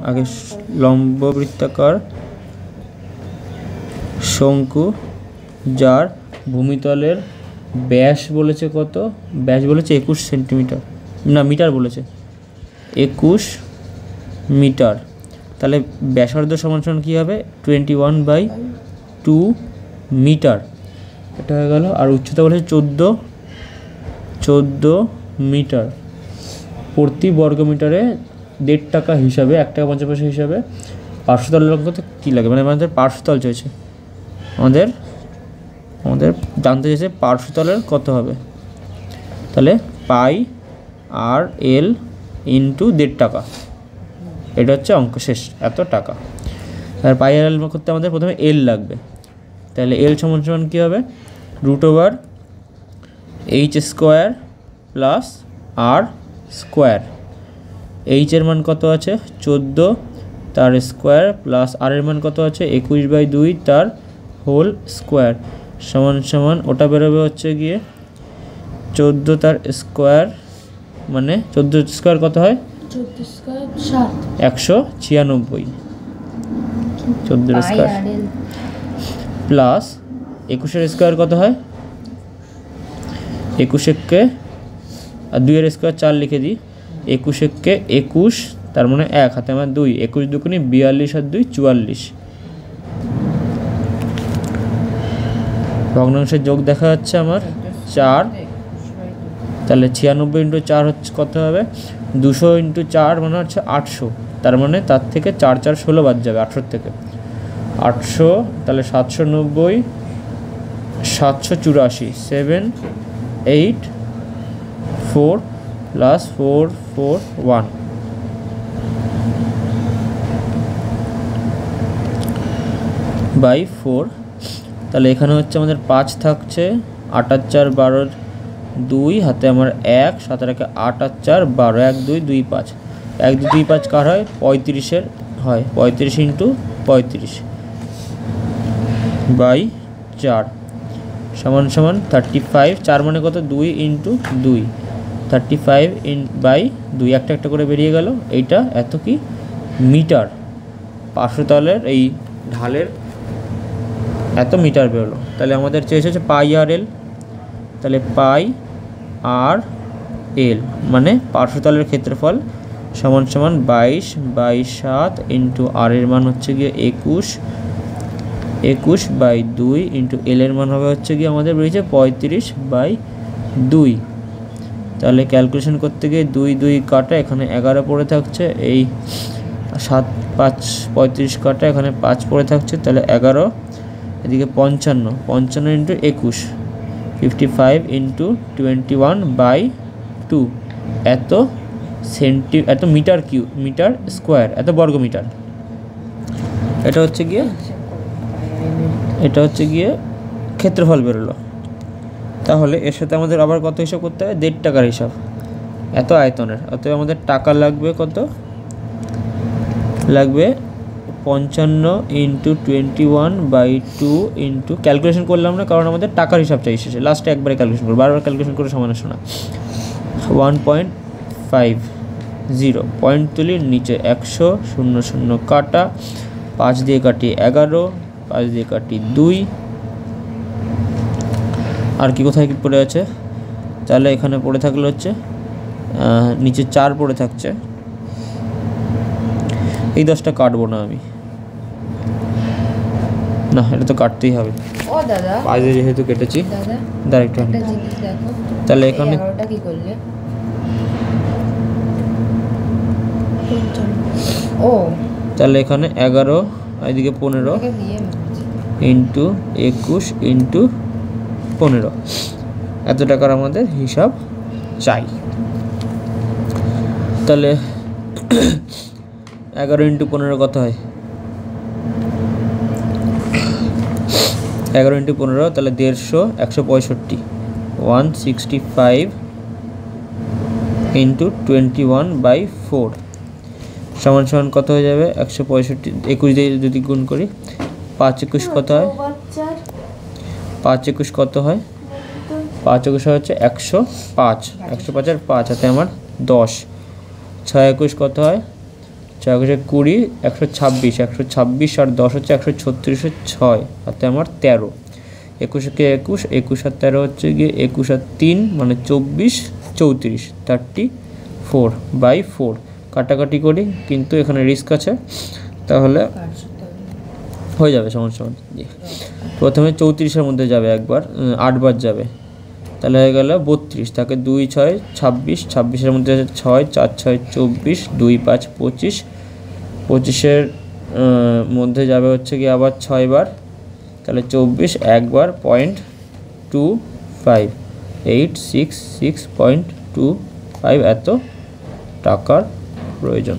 আগে লম্ব বৃত্তাকার শঙ্কু যার ভূমিতলের ব্যাস বলেছে কত, ব্যাস বলেছে 21 সেন্টিমিটার, না মিটার বলেছে 21 মিটার। তাহলে ব্যাসার্ধ সমান সমান কী হবে 21/2 মিটার, এটা হয়ে গেল। আর উচ্চতা বলেছে 14 মিটার। প্রতি বর্গ মিটারে 1.5 টাকা হিসাবে 1 টাকা 50 পয়সা হিসাবে পার্শ্বতলের অঙ্ক তো কী লাগে, মানে আমাদের পার্শ্বতল চাইছে, আমাদের জানতে চাইছে পার্শ্বতলের কত হবে। তাহলে পাই আর এল ইন্টু 1.5 টাকা, এটা হচ্ছে অঙ্ক শেষ, এত টাকা। আর পাই আর এল করতে আমাদের প্রথমে এল লাগবে। তাহলে এল সমান সমান কী হবে √h² প্লাস আর স্কোয়ার। এইচের মান কত আছে 14 তার স্কোয়ার প্লাস আর এর মান কত আছে 21/2 তার হোল স্কোয়ার সমান সমান ওটা বেরোবে হচ্ছে গিয়ে 14 তার স্কোয়ার, মানে 14 স্কোয়ার কত হয় 196, 14 স্কোয়ার প্লাস 21 স্কোয়ার কত হয় 21 আর 2 এর স্কোয়ার 4 লিখে দিই, 21 21 তার মানে 1 হাতে আমার 2, 21 দুগুণে 42 আর 2 44। ভগ্নাংশের যোগ দেখা যাচ্ছে আমার 4, তাহলে 96 × 4 হচ্ছে কত হবে 200 × 4 মানে হচ্ছে 800, তার মানে তার থেকে 4 4 16 বাদ যাবে 800 থেকে 800, তাহলে 790 784 7 8 4 প্লাস 4 4 1 বাই 4। তাহলে এখানে হচ্ছে আমাদের 5 থাকছে, 8 আর 4 12 2 হাতে আমার 1 7 আর 8 আর 4 12 1 2 2 5 1 2 2 5 কার হয় 35-এর হয়, 35 × 35 বাই 4 সমান সমান 35, 4 মানে কত 2 × 2 35/2, একটা একটা করে বেরিয়ে গেল, এইটা এত কি মিটার, পার্শ্বতলের এই ঢালের এত মিটার বেরোলো। তাহলে আমাদের চেয়েছে হচ্ছে পাই আর এল, তাহলে পাই আর এল মানে পার্শ্বতলের ক্ষেত্রফল সমান সমান 22/7 × আর এর মান হচ্ছে গিয়ে 21/2 × এল এর মান হবে হচ্ছে গিয়ে আমাদের বেরিয়েছে 35/2। তাহলে ক্যালকুলেশন করতে গিয়ে 2 2 কাটা, এখানে 11 পড়ে থাকছে, এই 7 5 35 কাটা, এখানে 5 পড়ে থাকছে, তাহলে 11, এদিকে 55 × 21 55 × 21/2 এত মিটার স্কোয়ার, এত বর্গ মিটার। এটা হচ্ছে গিয়ে ক্ষেত্রফল বেরোলো। তাহলে এর সাথে আমাদের আবার কত হিসাব করতে হবে 1.5 টাকার হিসাব, এত আয়তনের, অতএব আমাদের টাকা লাগবে কত লাগবে 55 × 21/2 ক্যালকুলেশন করলাম না কারণ আমাদের টাকার হিসাব চাই শেষে, লাস্টে একবারে ক্যালকুলেশন করবো, বারবার ক্যালকুলেশন করে সমান আসে না। 1.50 পয়েন্ট তুলির নিচে 100 0 0 কাটা, 5 দিয়ে কাটি 11, 5 দিয়ে কাটি 2, আর কি কোথায় কি পড়ে আছে, তাহলে এখানে পড়ে থাকলে হচ্ছে নিচে 4 পড়ে থাকছে, এই 10টা কাটবো না আমি, না এটা তো কাটতেই হবে, ও দাদা আজকে যেহেতু কেটেছি দাদা ডাইরেক্ট। তাহলে এখানে কি করলে ও, তাহলে এখানে 11 এদিকে 15 × 21 × 15 এত টাকার আমাদের হিসাব চাই। তাহলে 11 × 15 কত হয় 11 × 15, তাহলে 150 165 165 × 21/4 সমান সমান কত হয়ে যাবে 165, 21 দিয়ে যদি গুণ করি 5 21 কত হয় 5 21 কত হয় 5 21 হচ্ছে 105, 105 আর 5 হাতে আমার 10, 6 21 কত হয় 4 20, 126, 126 আর 10 হচ্ছে 136, 6 হাতে আমার 13, 21 কে 21, 21 আর 13 হচ্ছে গিয়ে 21 আর 3 মানে 24, 34, 34/4 কাটাকাটি করি, কিন্তু এখানে রিস্ক আছে, তাহলে হয়ে যাবে সমস্যা নেই। প্রথমে 34-এর মধ্যে যাবে একবার, 8 বার যাবে, তাহলে হয়ে গেল 32, তাকে 2 6 26, 26-এর মধ্যে 6, 4 6 24, 2 5 25, 25-এর মধ্যে যাবে হচ্ছে কি আবার 6 বার, তাহলে 24 একবার 0.25, 866.25 এত টাকার প্রয়োজন।